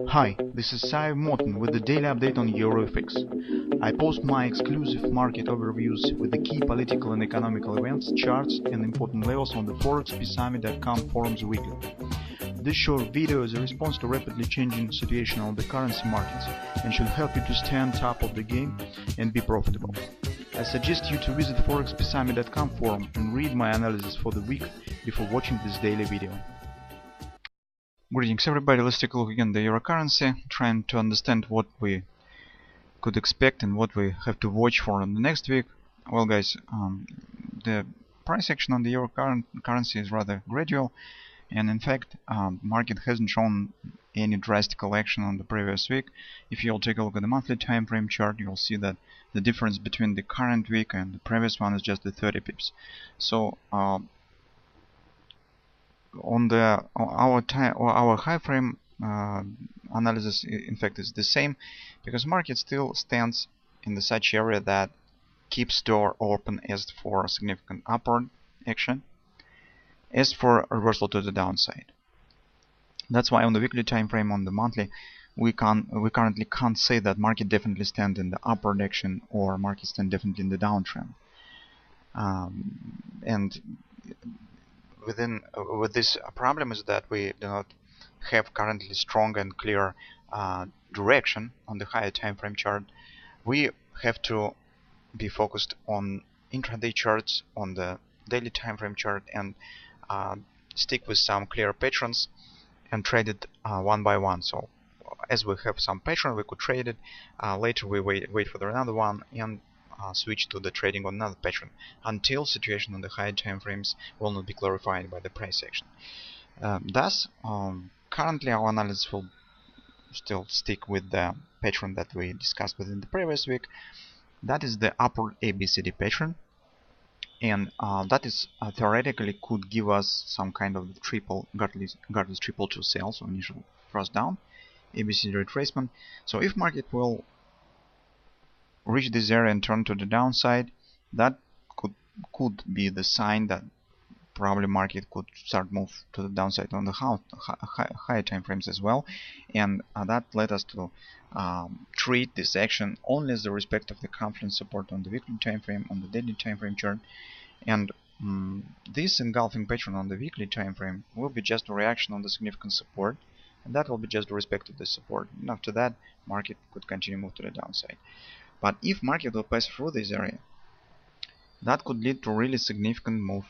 Hi, this is Sive Morten with the daily update on EuroFX. I post my exclusive market overviews with the key political and economical events, charts and important levels on the ForexPeaceArmy.com forums weekly. This short video is a response to rapidly changing situation on the currency markets and should help you to stay on top of the game and be profitable. I suggest you to visit ForexPeaceArmy.com forum and read my analysis for the week before watching this daily video. Greetings everybody, let's take a look again at the euro currency, trying to understand what we could expect and what we have to watch for in the next week. Well guys, the price action on the euro currency is rather gradual, and in fact market hasn't shown any drastic action on the previous week. If you'll take a look at the monthly time frame chart, you'll see that the difference between the current week and the previous one is just the 30 pips. So on our high frame analysis in fact is the same, because market still stands in the such area that keeps door open as for significant upward action, as for reversal to the downside. That's why on the weekly time frame, on the monthly, we currently can't say that market definitely stand in the upward action or market stand definitely in the downtrend. And with this problem is that we do not have currently strong and clear direction on the higher time frame chart. We have to be focused on intraday charts on the daily time frame chart and stick with some clear patterns and trade it one by one. So as we have some pattern, we could trade it. Later we wait for another one and switch to the trading on another pattern until situation on the higher time frames will not be clarified by the price action. Thus, currently our analysis will still stick with the pattern that we discussed within the previous week. That is the upward ABCD pattern, and that is theoretically could give us some kind of triple godless triple to sell, so initial first down, ABCD retracement. So if market will reach this area and turn to the downside, that could be the sign that probably market could start move to the downside on the higher time frames as well, and that led us to treat this action only as the respect of the confluence support on the weekly time frame, on the daily time frame chart, and this engulfing pattern on the weekly time frame will be just a reaction on the significant support, and that will be just the respect of the support, and after that market could continue move to the downside. But if market will pass through this area, that could lead to really significant move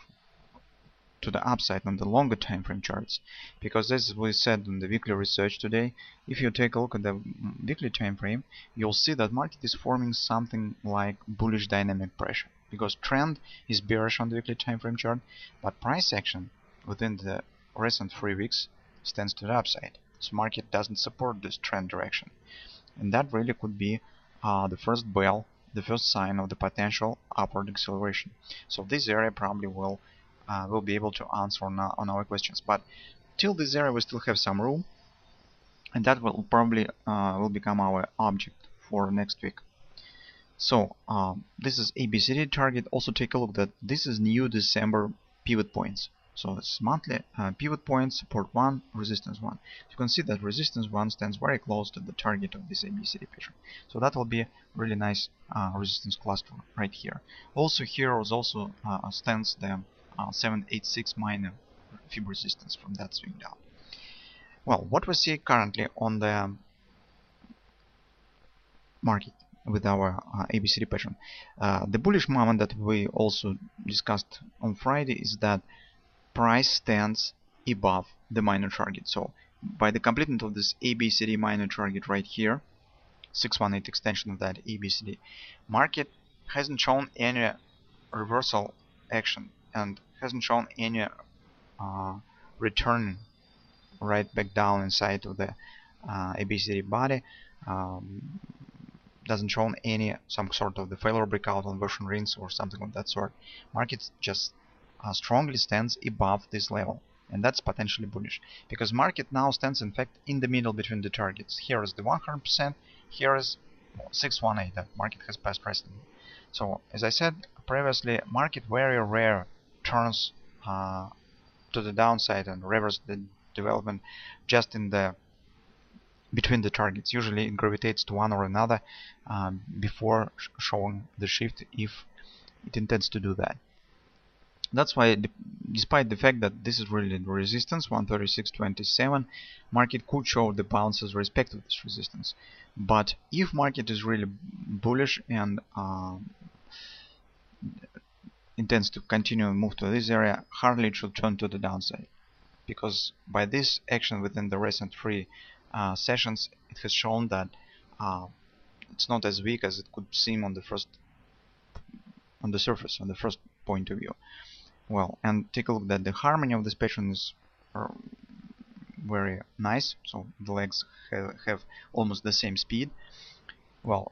to the upside on the longer time frame charts, because as we said in the weekly research today, if you take a look at the weekly time frame, you'll see that market is forming something like bullish dynamic pressure, because trend is bearish on the weekly time frame chart, but price action within the recent 3 weeks stands to the upside. So market doesn't support this trend direction, and that really could be the first bell, the first sign of the potential upward acceleration. So this area probably will be able to answer on our questions. But till this area we still have some room, and that will probably will become our object for next week. So this is ABCD target. Also take a look that this is new December pivot points. So it's monthly pivot points, support 1, resistance 1. You can see that resistance 1 stands very close to the target of this ABCD pattern. So that will be a really nice resistance cluster right here. Also here is also stands the 786 minor fib resistance from that swing down. Well, what we see currently on the market with our ABCD pattern, the bullish moment that we also discussed on Friday is that price stands above the minor target. So by the completion of this ABCD minor target right here, 618 extension of that ABCD, market hasn't shown any reversal action and hasn't shown any return right back down inside of the ABCD body, doesn't show any some sort of the failure breakout on version rings or something of that sort. Market just strongly stands above this level, and that's potentially bullish, because market now stands in fact in the middle between the targets. Here is the 100%, here is 618 that market has passed recently. So as I said previously, market very rare turns to the downside and reverse the development just in the between the targets. Usually it gravitates to one or another before showing the shift if it intends to do that. That's why, despite the fact that this is really the resistance, 136.27, market could show the bounces respect of this resistance. But if market is really bullish and intends to continue and move to this area, hardly it should turn to the downside, because by this action within the recent three sessions, it has shown that it's not as weak as it could seem on the surface, on the first point of view. Well, and take a look that the harmony of this pattern is very nice. So the legs have almost the same speed. Well,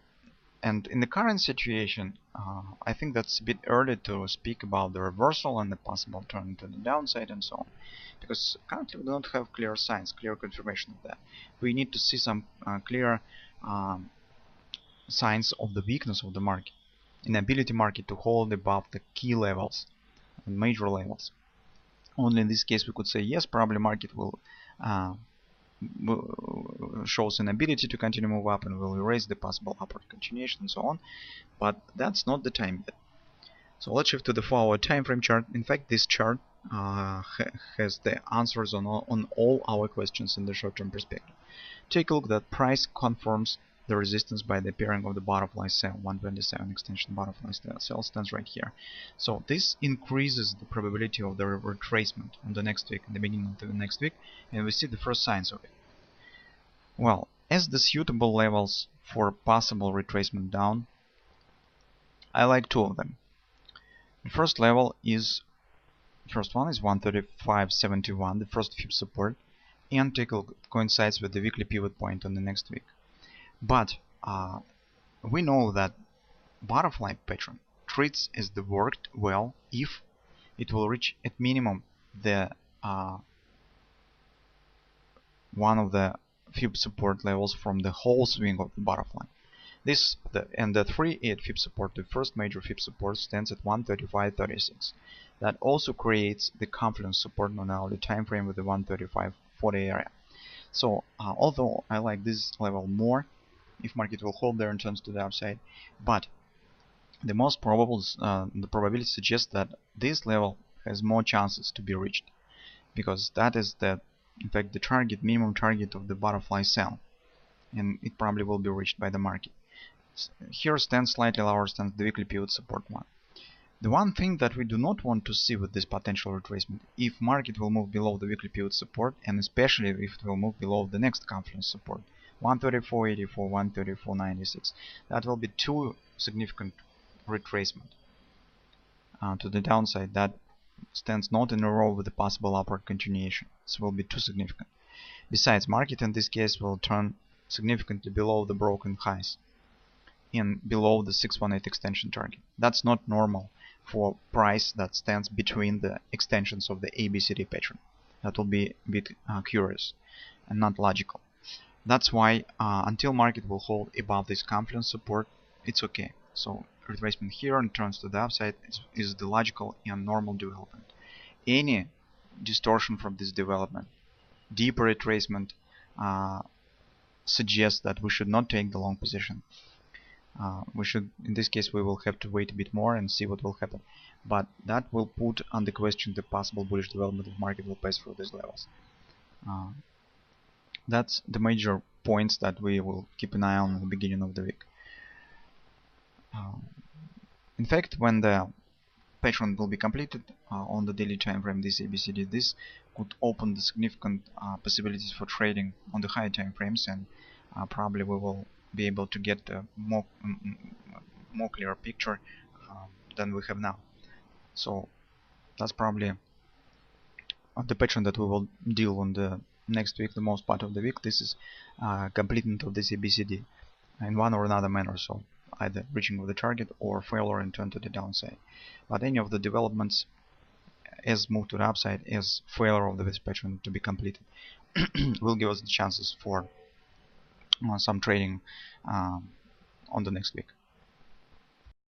and in the current situation, I think that's a bit early to speak about the reversal and the possible turn to the downside and so on, because currently we don't have clear signs, clear confirmation of that. We need to see some clear signs of the weakness of the market, inability market to hold above the key levels and major levels. Only in this case we could say yes, probably market will shows an ability to continue move up and will erase the possible upward continuation and so on, but that's not the time yet. So let's shift to the 4-hour time frame chart. In fact, this chart has the answers on all our questions in the short-term perspective. Take a look that price confirms the resistance by the pairing of the butterfly cell. 127 extension butterfly cell stands right here. So this increases the probability of the retracement on the next week, in the beginning of the next week, and we see the first signs of it. Well, as the suitable levels for possible retracement down, I like two of them. The first level is, first one is 135.71, the first fib support, and take a look, it coincides with the weekly pivot point on the next week. But we know that butterfly pattern treats as the worked well if it will reach at minimum the one of the fib support levels from the whole swing of the butterfly. And the 3-8 fib support, the first major fib support, stands at 135.36. That also creates the confluence support on our time frame with the 135.40 area. So although I like this level more, if market will hold there and turns to the upside, but the most probable, the probability suggests that this level has more chances to be reached, because that is in fact the target, minimum target of the butterfly cell, and it probably will be reached by the market. Here stands slightly lower, stands the weekly pivot support one. The one thing that we do not want to see with this potential retracement, if market will move below the weekly pivot support, and especially if it will move below the next confluence support, 134.84, 134.96, that will be too significant retracement to the downside. That stands not in a row with the possible upward continuation. This will be too significant. Besides, market in this case will turn significantly below the broken highs and below the 618 extension target. That's not normal for price that stands between the extensions of the ABCD pattern. That will be a bit curious and not logical. That's why until market will hold above this confluence support, it's okay. So retracement here and turns to the upside is the logical and normal development. Any distortion from this development, deeper retracement, suggests that we should not take the long position. We should, in this case, we will have to wait a bit more and see what will happen. But that will put under question the possible bullish development if market will pass through these levels. That's the major points that we will keep an eye on at the beginning of the week. In fact, when the pattern will be completed on the daily time frame, this ABCD, this could open the significant possibilities for trading on the higher time frames, and probably we will be able to get a more clear picture than we have now. So that's probably the pattern that we will deal on the next week, the most part of the week. This is completion of this ABCD in one or another manner, so either reaching of the target or failure and turn to the downside. But any of the developments as move to the upside, as failure of this pattern to be completed, will give us the chances for some trading on the next week.